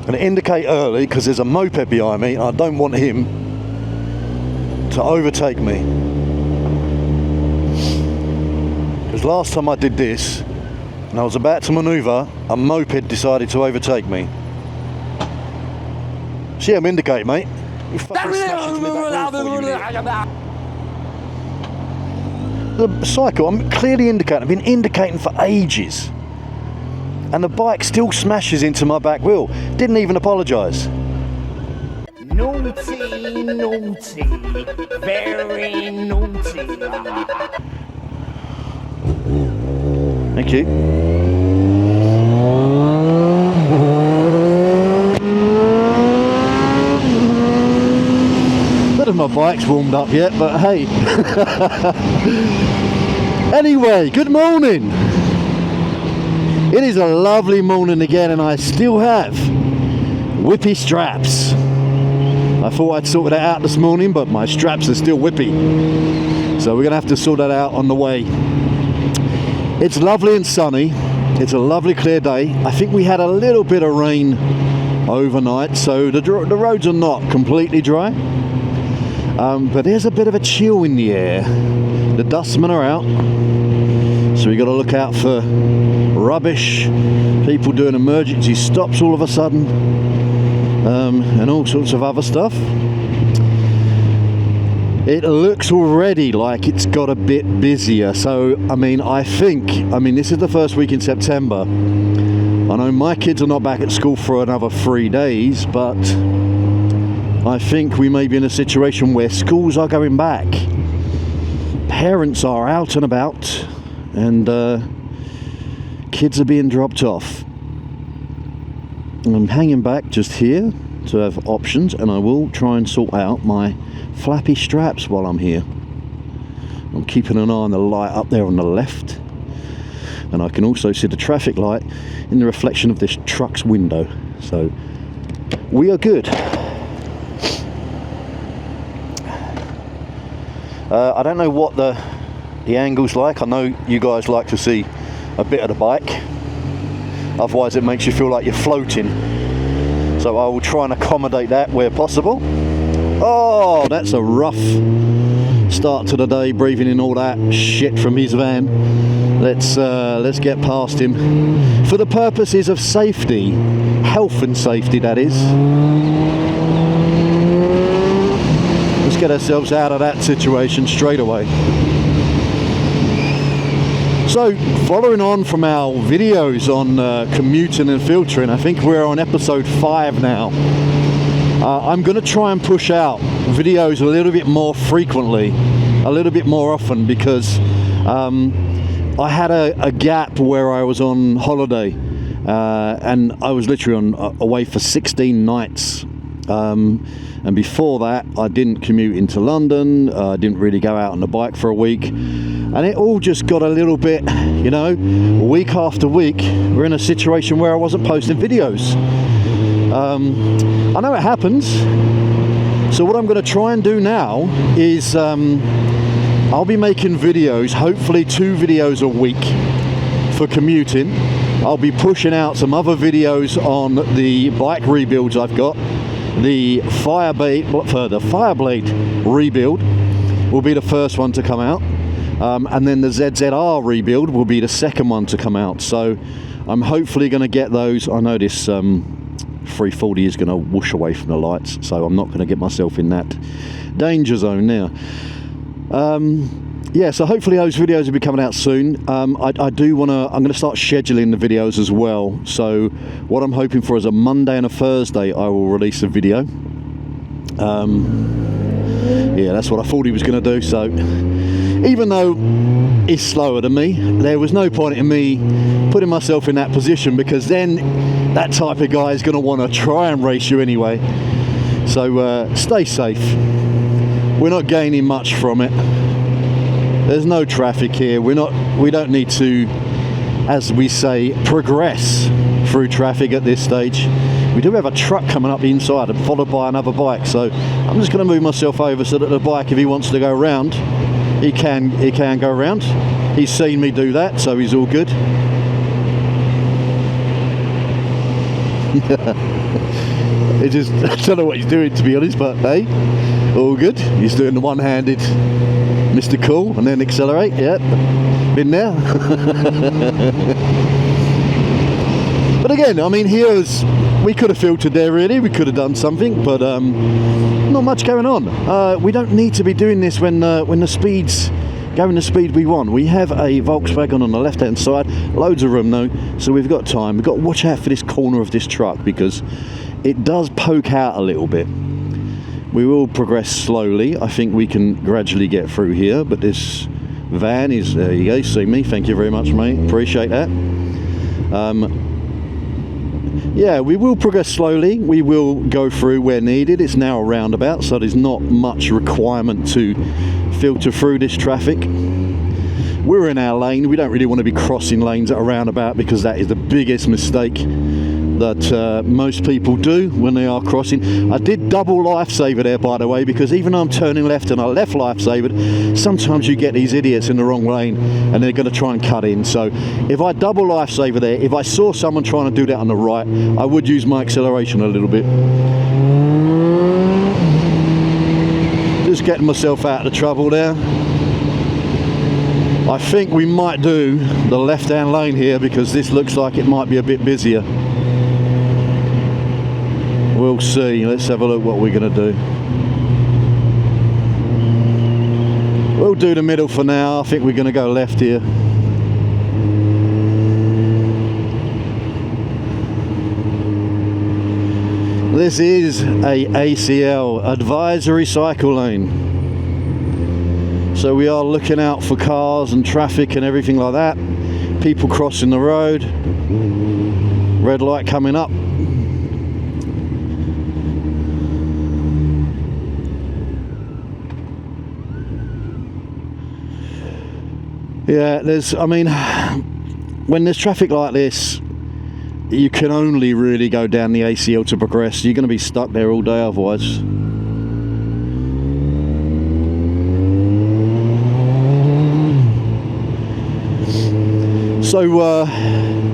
I'm going to indicate early because there's a moped behind me. I don't want him to overtake me. Because last time I did this, and I was about to manoeuvre, a moped decided to overtake me. See him indicate, mate. You fucking smashed into me back wheel before you did. The cycle, I'm clearly indicating. I've been indicating for ages. And the bike still smashes into my back wheel. Didn't even apologise. Naughty, naughty, very naughty. Thank you. None of my bike's warmed up yet, but hey. Anyway, good morning. It is a lovely morning again, and I still have whippy straps. I thought I'd sorted that out this morning, but my straps are still whippy. So we're going to have to sort that out on the way. It's lovely and sunny. It's a lovely clear day. I think we had a little bit of rain overnight, so the roads are not completely dry. But there's a bit of a chill in the air. The dustmen are out. So we got to look out for rubbish, people doing emergency stops all of a sudden, and all sorts of other stuff. It looks already like it's got a bit busier. So, I mean, this is the first week in September. I know my kids are not back at school for another 3 days, but I think we may be in a situation where schools are going back. Parents are out and about, and kids are being dropped off. And I'm hanging back just here to have options, and I will try and sort out my flappy straps while I'm here. I'm keeping an eye on the light up there on the left, and I can also see the traffic light in the reflection of this truck's window, so we are good. I don't know what the angle's like. I know you guys like to see a bit of the bike, otherwise it makes you feel like you're floating, so I will try and accommodate that where possible. Oh, that's a rough start to the day, breathing in all that shit from his van. Let's get past him for the purposes of safety, health and safety, that is. Let's get ourselves out of that situation straight away. So, following on from our videos on commuting and filtering, I think we're on episode 5 now. I'm going to try and push out videos a little bit more frequently, a little bit more often, because I had a gap where I was on holiday, and I was literally away for 16 nights. And before that, I didn't commute into London. I didn't really go out on the bike for a week. And it all just got a little bit, week after week, we're in a situation where I wasn't posting videos. I know it happens. So what I'm going to try and do now is I'll be making videos, hopefully 2 videos a week for commuting. I'll be pushing out some other videos on the bike rebuilds I've got. The Fireblade rebuild will be the first one to come out, and then the ZZR rebuild will be the second one to come out. So I'm hopefully going to get those. I know this 340 is going to whoosh away from the lights, so I'm not going to get myself in that danger zone now. So hopefully those videos will be coming out soon. I'm going to start scheduling the videos as well. So what I'm hoping for is a Monday and a Thursday I will release a video. That's what I thought he was going to do. So even though he's slower than me, there was no point in me putting myself in that position, because then that type of guy is going to want to try and race you anyway. So stay safe. We're not gaining much from it. There's no traffic here. We don't need to, as we say, progress through traffic at this stage. We do have a truck coming up the inside and followed by another bike, so I'm just going to move myself over so that the bike, if he wants to go around, he can go around. He's seen me do that, so he's all good. It just, I don't know what he's doing, to be honest, but hey, all good. He's doing the one-handed Mr. Cool and then accelerate. Yep, been there. But again, I mean, we could have filtered there really, we could have done something, but not much going on. We don't need to be doing this when the speed's going the speed we want. We have a Volkswagen on the left hand side, loads of room though, so we've got time. We've got to watch out for this corner of this truck because it does poke out a little bit. We will progress slowly. I think we can gradually get through here, but this van is, there you go, see me, thank you very much mate, appreciate that. Yeah, we will progress slowly. We will go through where needed. It's now a roundabout, so there's not much requirement to filter through this traffic. We're in our lane. We don't really want to be crossing lanes at a roundabout because that is the biggest mistake that most people do when they are crossing. I did double lifesaver there, by the way, because even though I'm turning left and I left lifesavered, sometimes you get these idiots in the wrong lane and they're going to try and cut in. So if I double lifesaver there, if I saw someone trying to do that on the right, I would use my acceleration a little bit. Just getting myself out of the trouble there. I think we might do the left-hand lane here because this looks like it might be a bit busier. We'll see. Let's have a look what we're going to do. We'll do the middle for now. I think we're going to go left here. This is a ACL, advisory cycle lane. So we are looking out for cars and traffic and everything like that. People crossing the road. Red light coming up. Yeah, I mean, when there's traffic like this, you can only really go down the ACL to progress. You're going to be stuck there all day otherwise. So,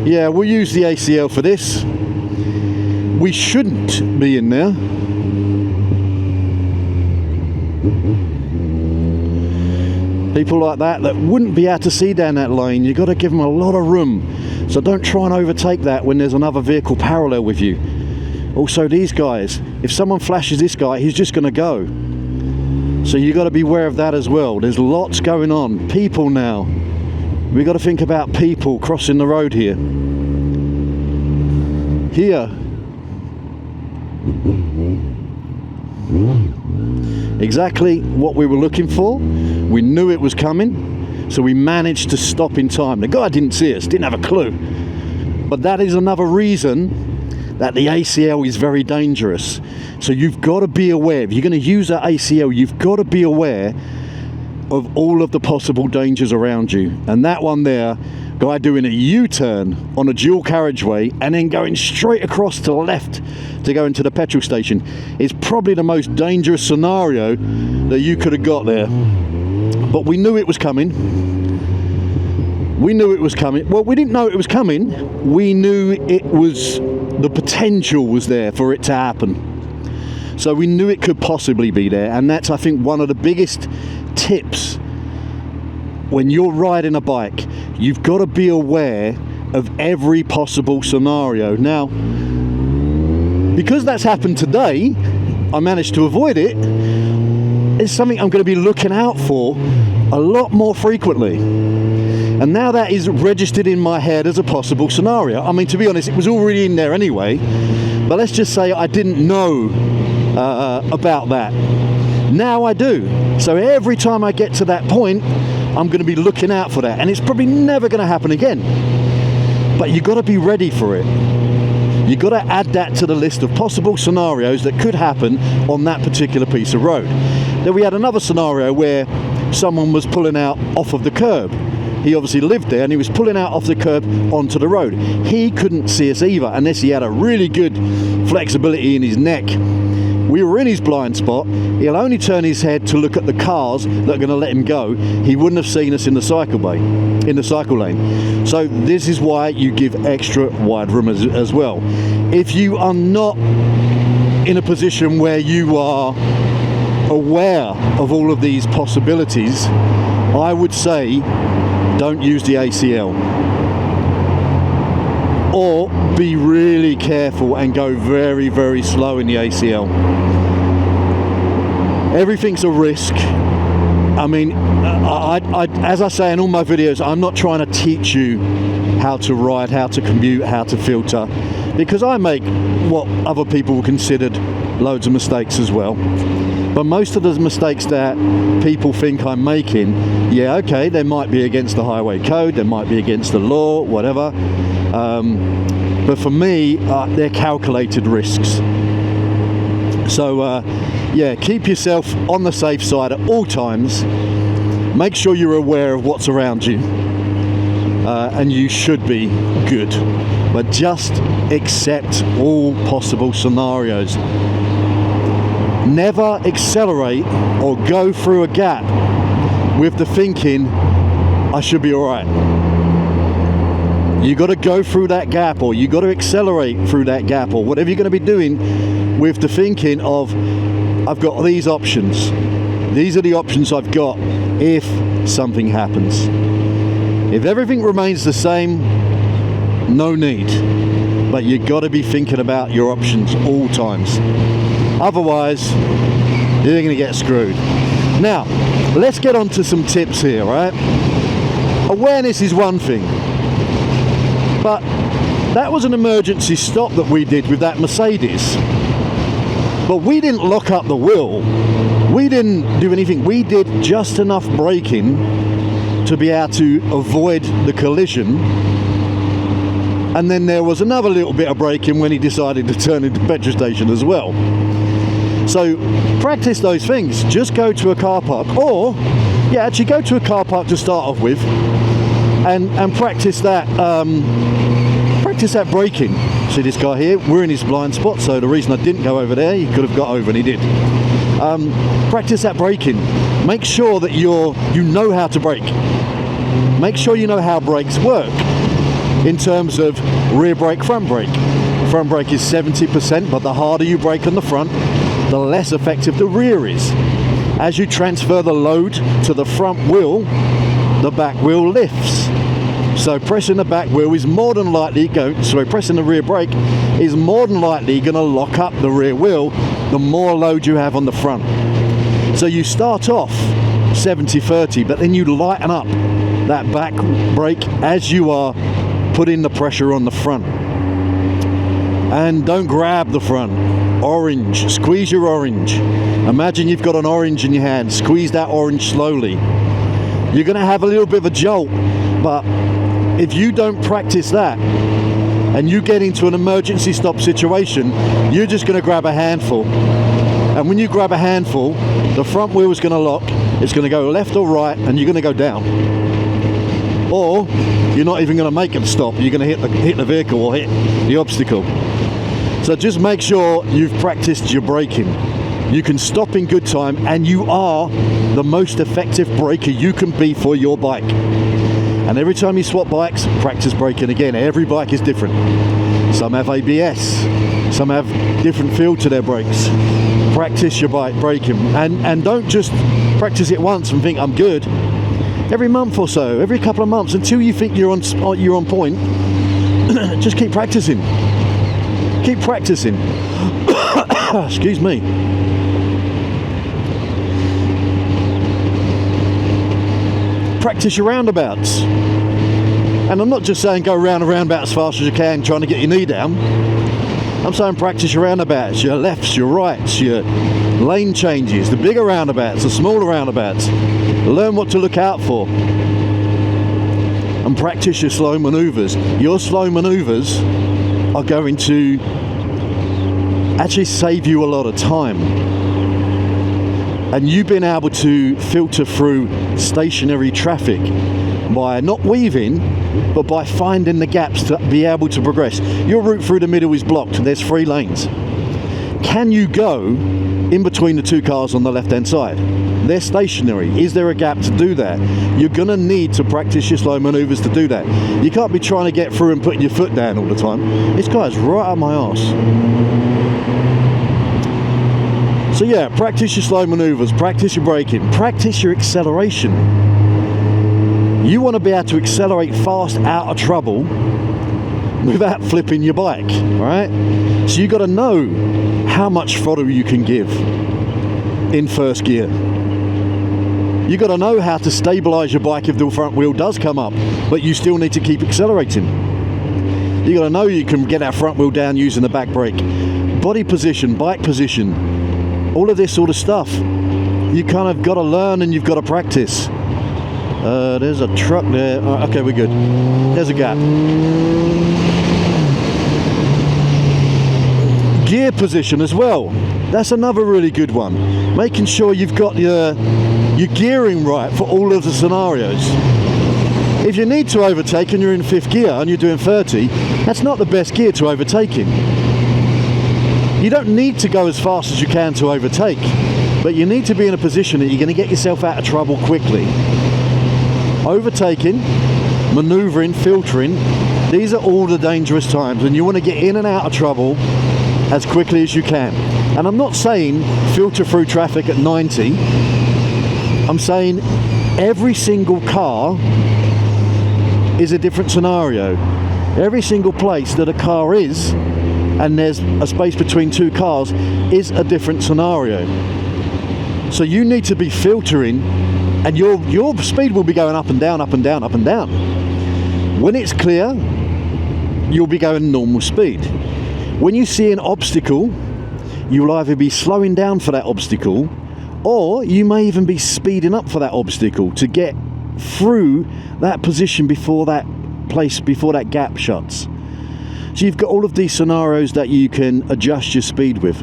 yeah, we'll use the ACL for this. We shouldn't be in there. People like that wouldn't be able to see down that lane. You've got to give them a lot of room. So don't try and overtake that when there's another vehicle parallel with you. Also these guys, if someone flashes this guy, he's just going to go. So you've got to be aware of that as well. There's lots going on. People now. We've got to think about people crossing the road here. Here. Exactly what we were looking for. We knew it was coming, so we managed to stop in time. The guy didn't see us, didn't have a clue. But that is another reason that the ACL is very dangerous. So you've got to be aware. If you're going to use that ACL, you've got to be aware of all of the possible dangers around you. And that one there, guy doing a U-turn on a dual carriageway and then going straight across to the left to go into the petrol station is probably the most dangerous scenario that you could have got there. But we knew it was coming. We knew it was coming. Well, we didn't know it was coming. We knew it was, the potential was there for it to happen. So we knew it could possibly be there. And that's, I think, one of the biggest tips when you're riding a bike. You've got to be aware of every possible scenario. Now, because that's happened today, I managed to avoid it. It's something I'm going to be looking out for a lot more frequently. And now that is registered in my head as a possible scenario. I mean, to be honest, it was already in there anyway. But let's just say I didn't know about that. Now I do. So every time I get to that point, I'm going to be looking out for that. And it's probably never going to happen again. But you've got to be ready for it. You've got to add that to the list of possible scenarios that could happen on that particular piece of road. Then we had another scenario where someone was pulling out off of the curb. He obviously lived there and he was pulling out off the curb onto the road. He couldn't see us either unless he had a really good flexibility in his neck. We were in his blind spot. He'll only turn his head to look at the cars that are going to let him go. He wouldn't have seen us in the cycle lane. So this is why you give extra wide room as well. If you are not in a position where you are aware of all of these possibilities, I would say don't use the ACL, or be really careful and go very, very slow in the ACL. Everything's a risk. I mean, as I say in all my videos, I'm not trying to teach you how to ride, how to commute, how to filter, because I make what other people considered loads of mistakes as well. But most of the mistakes that people think I'm making, yeah, okay, they might be against the highway code, they might be against the law, whatever. But for me, they're calculated risks. So, yeah, keep yourself on the safe side at all times. Make sure you're aware of what's around you. And you should be good. But just accept all possible scenarios. Never accelerate or go through a gap with the thinking, I should be all right. You got to go through that gap, or you got to accelerate through that gap, or whatever you're going to be doing with the thinking of, I've got these options. These are the options I've got if something happens. If everything remains the same, no need. But you got to be thinking about your options all times. Otherwise, you're going to get screwed. Now, let's get on to some tips here, right? Awareness is one thing. But that was an emergency stop that we did with that Mercedes. But we didn't lock up the wheel. We didn't do anything. We did just enough braking to be able to avoid the collision. And then there was another little bit of braking when he decided to turn into the petrol station as well. So practice those things. Just go to a car park, or yeah, actually go to a car park to start off with, and practice that. Practice that braking. See this guy here? We're in his blind spot, so the reason I didn't go over there, he could have got over, and he did. Practice that braking. Make sure that you know how to brake. Make sure you know how brakes work in terms of rear brake, front brake. Front brake is 70%, but the harder you brake on the front, the less effective the rear is. As you transfer the load to the front wheel, the back wheel lifts. So pressing the back wheel is more than likely pressing the rear brake is more than likely going to lock up the rear wheel the more load you have on the front. So you start off 70-30, but then you lighten up that back brake as you are putting the pressure on the front. And don't grab the front. Orange, squeeze your orange. Imagine you've got an orange in your hand, squeeze that orange slowly. You're going to have a little bit of a jolt, but if you don't practice that and you get into an emergency stop situation, you're just going to grab a handful. And when you grab a handful, the front wheel is going to lock, it's going to go left or right, and you're going to go down. Or you're not even going to make it stop, you're going to hit the vehicle or hit the obstacle. So just make sure you've practiced your braking. You can stop in good time, and you are the most effective braker you can be for your bike. And every time you swap bikes, practice braking again. Every bike is different. Some have ABS, some have different feel to their brakes. Practice your bike braking, and don't just practice it once and think I'm good. Every month or so, every couple of months, until you think you're on point, just keep practicing. Keep practicing. Excuse me. Practice your roundabouts. And I'm not just saying go round and roundabout as fast as you can trying to get your knee down. I'm saying practice your roundabouts, your lefts, your rights, your lane changes, the bigger roundabouts, the smaller roundabouts. Learn what to look out for. And practice your slow maneuvers. Your slow maneuvers are going to actually save you a lot of time. And you've been able to filter through stationary traffic by not weaving, but by finding the gaps to be able to progress. Your route through the middle is blocked. There's 3 lanes. Can you go in between the 2 cars on the left-hand side? They're stationary. Is there a gap to do that? You're going to need to practice your slow maneuvers to do that. You can't be trying to get through and putting your foot down all the time. This guy's right up my arse. So yeah, practice your slow maneuvers, practice your braking, practice your acceleration. You want to be able to accelerate fast out of trouble without flipping your bike, right? So you got to know how much throttle you can give in first gear. You got to know how to stabilize your bike if the front wheel does come up, but you still need to keep accelerating. You got to know you can get that front wheel down using the back brake. Body position, bike position, all of this sort of stuff. You kind of got to learn and you've got to practice. There's a truck there. Okay, we're good. There's a gap. Gear position as well. That's another really good one. Making sure you've got your gearing right for all of the scenarios. If you need to overtake and you're in 5th gear and you're doing 30, that's not the best gear to overtake in. You don't need to go as fast as you can to overtake, but you need to be in a position that you're going to get yourself out of trouble quickly. Overtaking, maneuvering, filtering, these are all the dangerous times, and you want to get in and out of trouble as quickly as you can. And I'm not saying filter through traffic at 90. I'm saying every single car is a different scenario. Every single place that a car is, and there's a space between two cars, is a different scenario. So you need to be filtering, and your speed will be going up and down, up and down, up and down. When it's clear, you'll be going normal speed. When you see an obstacle, you'll either be slowing down for that obstacle, or you may even be speeding up for that obstacle to get through that position before that gap shuts. So you've got all of these scenarios that you can adjust your speed with.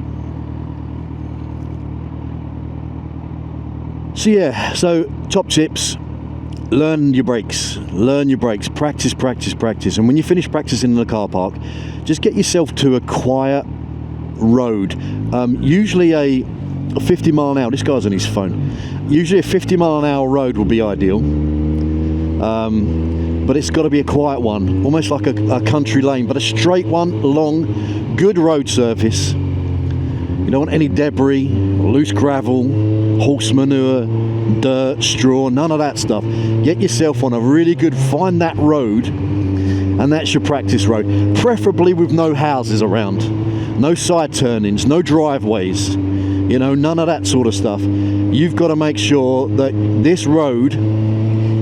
So yeah, so top tips: learn your brakes, practice, and when you finish practicing in the car park, just get yourself to a quiet road, usually a 50 mile an hour, this guy's on his phone, usually a 50 mile an hour road would be ideal, but it's got to be a quiet one, almost like a country lane, but a straight one, long, good road surface. You don't want any debris, loose gravel, horse manure, dirt, straw, none of that stuff. Get yourself on a really good, find that road, and that's your practice road. Preferably with no houses around, no side turnings, no driveways, you know, none of that sort of stuff. You've got to make sure that this road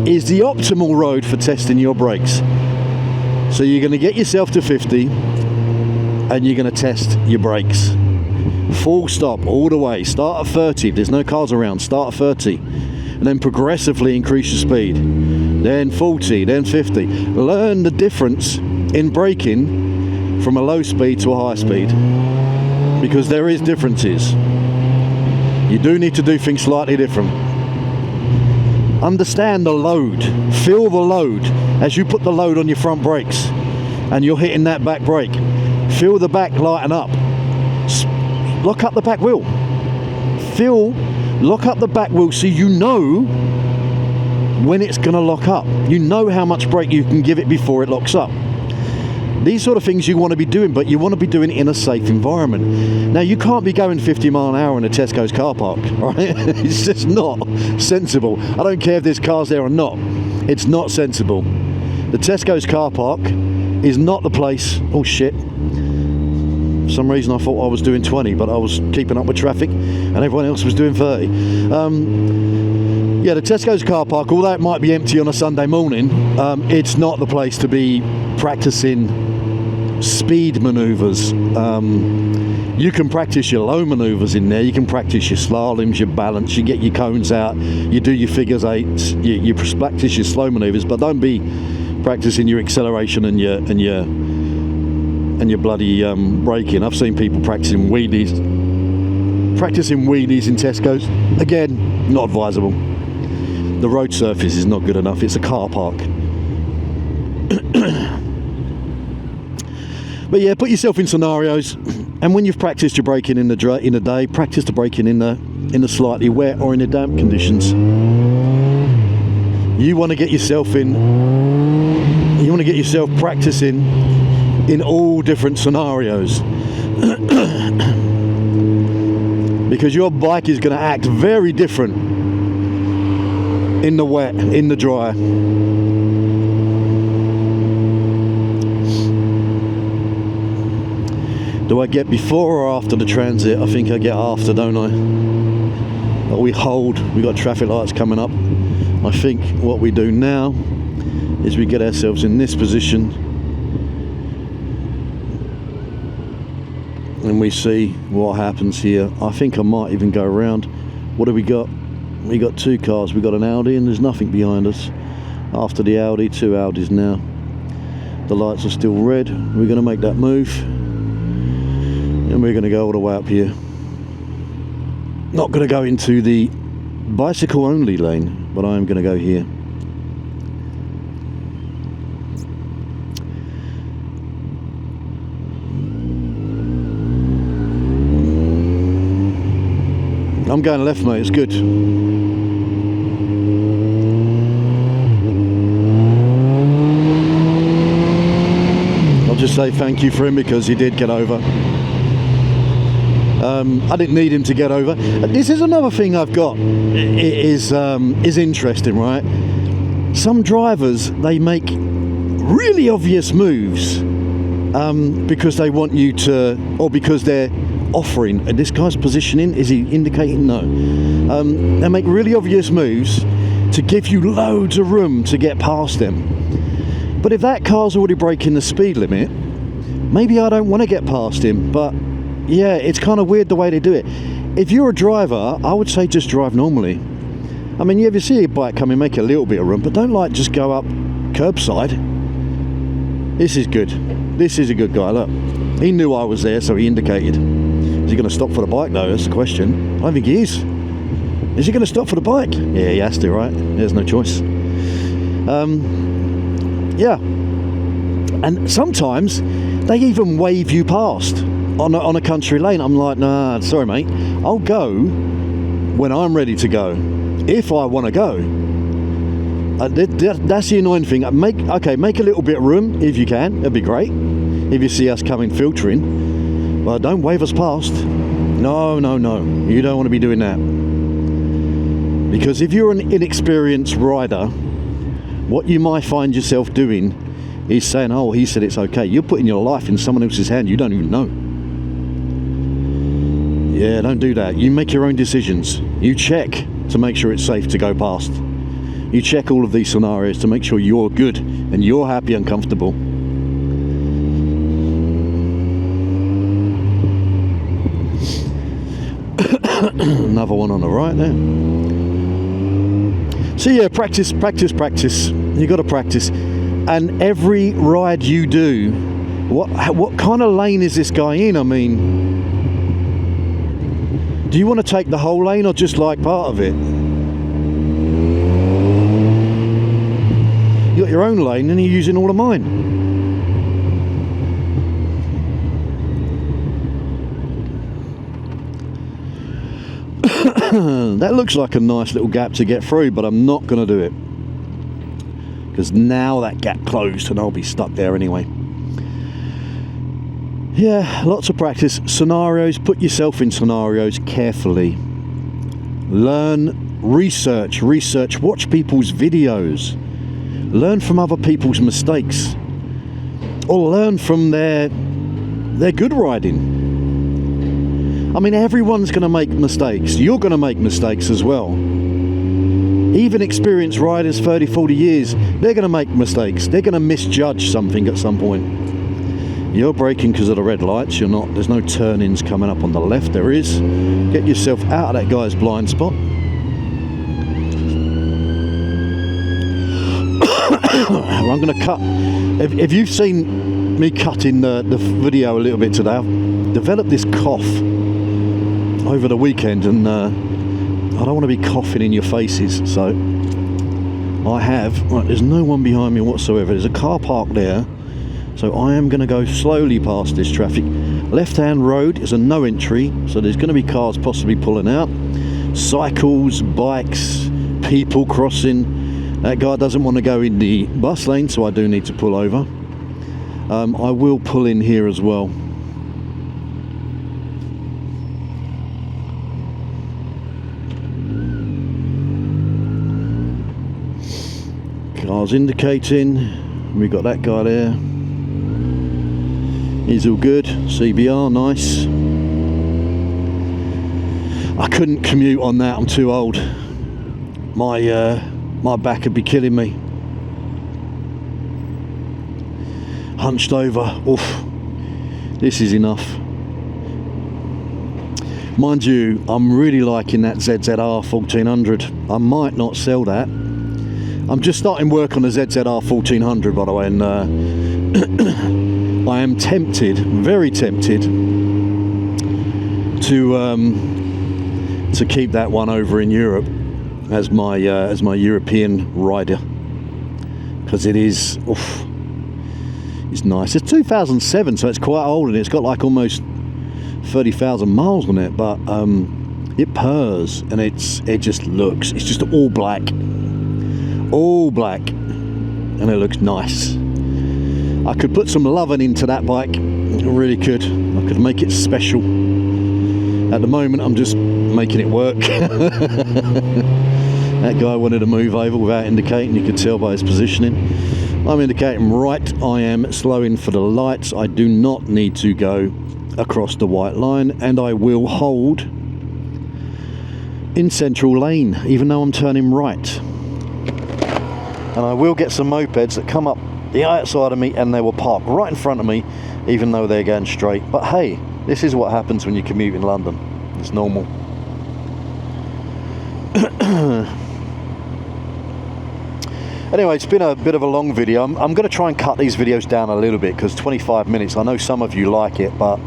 is the optimal road for testing your brakes. So you're going to get yourself to 50 and you're going to test your brakes. Full stop all the way. Start at 30 if there's no cars around. Start at 30 and then progressively increase your speed, then 40, then 50. Learn the difference in braking from a low speed to a high speed, because there is differences. You do need to do things slightly different. Understand the load, feel the load as you put the load on your front brakes and you're hitting that back brake. Feel the back lighten up. Lock up the back wheel. Lock up the back wheel so you know when it's going to lock up. You know how much brake you can give it before it locks up. These sort of things you want to be doing, but you want to be doing in a safe environment. Now, you can't be going 50 mile an hour in a Tesco's car park, right? It's just not sensible. I don't care if there's cars there or not. It's not sensible. The Tesco's car park is not the place. Oh shit. For some reason I thought I was doing 20, but I was keeping up with traffic and everyone else was doing 30. Yeah, the Tesco's car park, although it might be empty on a Sunday morning, it's not the place to be practicing speed maneuvers. You can practice your low maneuvers in there. You can practice your slaloms, your balance, you get your cones out, you do your figures eights, you practice your slow maneuvers, but don't be practicing your acceleration and your bloody braking. I've seen people practicing wheelies in Tesco's. Again, not advisable. The road surface is not good enough. It's a car park. But yeah, put yourself in scenarios, and when you've practiced your braking in the day, practice the braking in the slightly wet or in the damp conditions. You want to get yourself practicing in all different scenarios. because your bike is going to act very different in the wet, in the dry. Do I get before or after the transit? I think I get after, don't I? But we hold, we got traffic lights coming up. I think what we do now is we get ourselves in this position and we see what happens here. I think I might even go around. What do we got? We got two cars. We got an Audi and there's nothing behind us. After the Audi, two Audis now. The lights are still red. We're going to make that move and we're going to go all the way up here. Not going to go into the bicycle only lane, but I am going to go here. I'm going left, mate, it's good. I'll just say thank you for him because he did get over. I didn't need him to get over. This is another thing I've got. It is interesting, right? Some drivers, they make really obvious moves because they want you to, or because they're offering. And this guy's positioning, is he indicating? No. They make really obvious moves to give you loads of room to get past them. But if that car's already breaking the speed limit, maybe I don't want to get past him. But yeah, it's kind of weird the way they do it. If you're a driver, I would say just drive normally. I mean, you ever see a bike coming, make a little bit of room, but don't like just go up curbside. This is good. This is a good guy, look. He knew I was there, so he indicated. Is he going to stop for the bike though? That's the question. I don't think he is. Is he going to stop for the bike? Yeah, he has to, right? There's no choice. Yeah. And sometimes they even wave you past on a country lane. I'm like, nah, sorry mate, I'll go when I'm ready to go, if I want to go. That's the annoying thing. Make a little bit of room if you can. That'd be great if you see us coming filtering, but don't wave us past. No, you don't want to be doing that, because if you're an inexperienced rider, what you might find yourself doing is saying, oh, he said it's okay. You're putting your life in someone else's hand you don't even know. Yeah, don't do that. You make your own decisions. You check to make sure it's safe to go past. You check all of these scenarios to make sure you're good and you're happy and comfortable. Another one on the right there. So yeah, practice. You got to practice. And every ride you do, what kind of lane is this guy in? I mean, do you want to take the whole lane or just like part of it? You got your own lane and you're using all of mine. That looks like a nice little gap to get through, but I'm not going to do it, because now that gap closed and I'll be stuck there anyway. Yeah, lots of practice. Scenarios, put yourself in scenarios carefully. Learn, research, watch people's videos. Learn from other people's mistakes. Or learn from their good riding. I mean, everyone's going to make mistakes. You're going to make mistakes as well. Even experienced riders, 30, 40 years, they're going to make mistakes. They're going to misjudge something at some point. You're braking because of the red lights. You're not. There's no turn-ins coming up on the left. There is. Get yourself out of that guy's blind spot. I'm going to cut. If you've seen me cutting the video a little bit today, I've developed this cough over the weekend, and I don't want to be coughing in your faces, so I have. Right, there's no one behind me whatsoever. There's a car park there, so I am going to go slowly past this traffic. Left-hand road is a no entry, so there's going to be cars possibly pulling out. Cycles, bikes, people crossing. That guy doesn't want to go in the bus lane, so I do need to pull over. I will pull in here as well. Car's indicating. We got that guy there. He's all good. CBR, nice. I couldn't commute on that. I'm too old. My back would be killing me. Hunched over. Oof. This is enough. Mind you, I'm really liking that ZZR 1400. I might not sell that. I'm just starting work on the ZZR 1400, by the way, and I am tempted, very tempted, to keep that one over in Europe as my European rider, because it is, oof, it's nice. It's 2007, so it's quite old, and it's got like almost 30,000 miles on it, but it purrs, and it just looks, it's just all black, and it looks nice. I could put some loving into that bike. I really could. I could make it special. At the moment, I'm just making it work. That guy wanted to move over without indicating. You could tell by his positioning. I'm indicating right. I am slowing for the lights. I do not need to go across the white line, and I will hold in central lane, even though I'm turning right. And I will get some mopeds that come up the outside of me, and they will park right in front of me, even though they're going straight. But hey, this is what happens when you commute in London. It's normal. Anyway, it's been a bit of a long video. I'm going to try and cut these videos down a little bit, because 25 minutes, I know some of you like it, but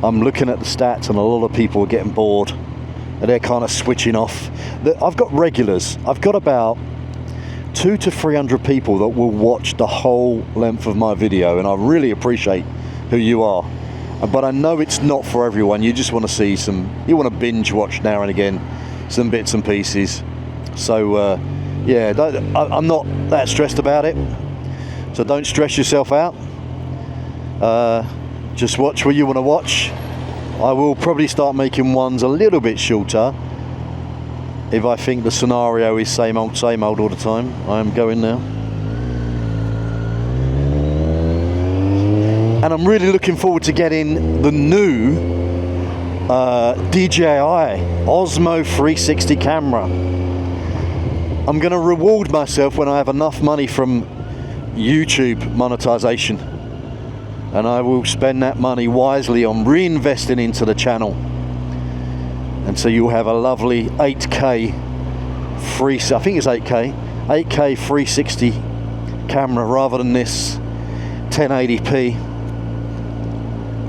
I'm looking at the stats, and a lot of people are getting bored, and they're kind of switching off. I've got regulars. I've got about 200 to 300 people that will watch the whole length of my video, and I really appreciate who you are. But I know it's not for everyone. You just want to see you want to binge watch now and again some bits and pieces. So yeah, I'm not that stressed about it, so don't stress yourself out. Just watch what you want to watch. I will probably start making ones a little bit shorter if I think the scenario is same old all the time. I am going now. And I'm really looking forward to getting the new DJI Osmo 360 camera. I'm going to reward myself when I have enough money from YouTube monetization, and I will spend that money wisely on reinvesting into the channel. And so you'll have a lovely 8K free, I think it's 8K 360 camera rather than this 1080p.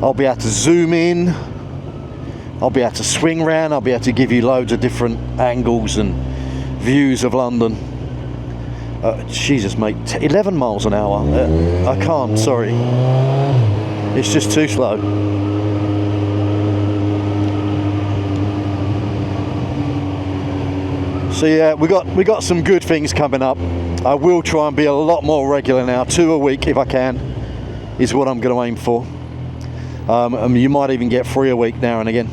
I'll be able to zoom in, I'll be able to swing round, I'll be able to give you loads of different angles and views of London. Jesus mate, 11 miles an hour. I can't, sorry. It's just too slow. So yeah, we got some good things coming up. I will try and be a lot more regular now. 2 a week if I can is what I'm going to aim for. You might even get 3 a week now and again,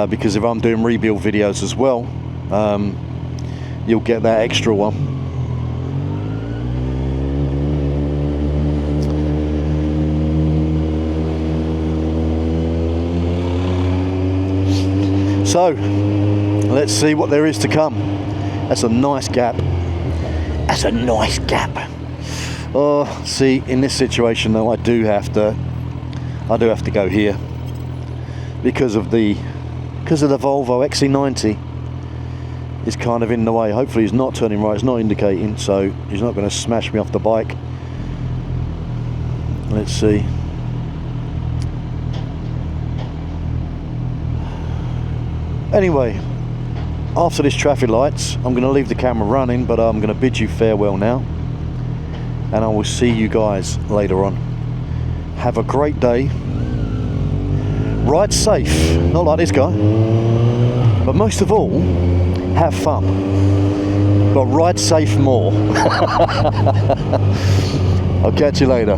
because if I'm doing rebuild videos as well, you'll get that extra one. So let's see what there is to come. That's a nice gap. That's a nice gap. Oh, see, in this situation though, I do have to go here because of the Volvo XC90 is kind of in the way. Hopefully he's not turning right, it's not indicating, so he's not going to smash me off the bike. Let's see. Anyway, after this traffic lights, I'm going to leave the camera running, but I'm going to bid you farewell now, and I will see you guys later on. Have a great day. Ride safe, not like this guy, but most of all, have fun, but ride safe more. I'll catch you later.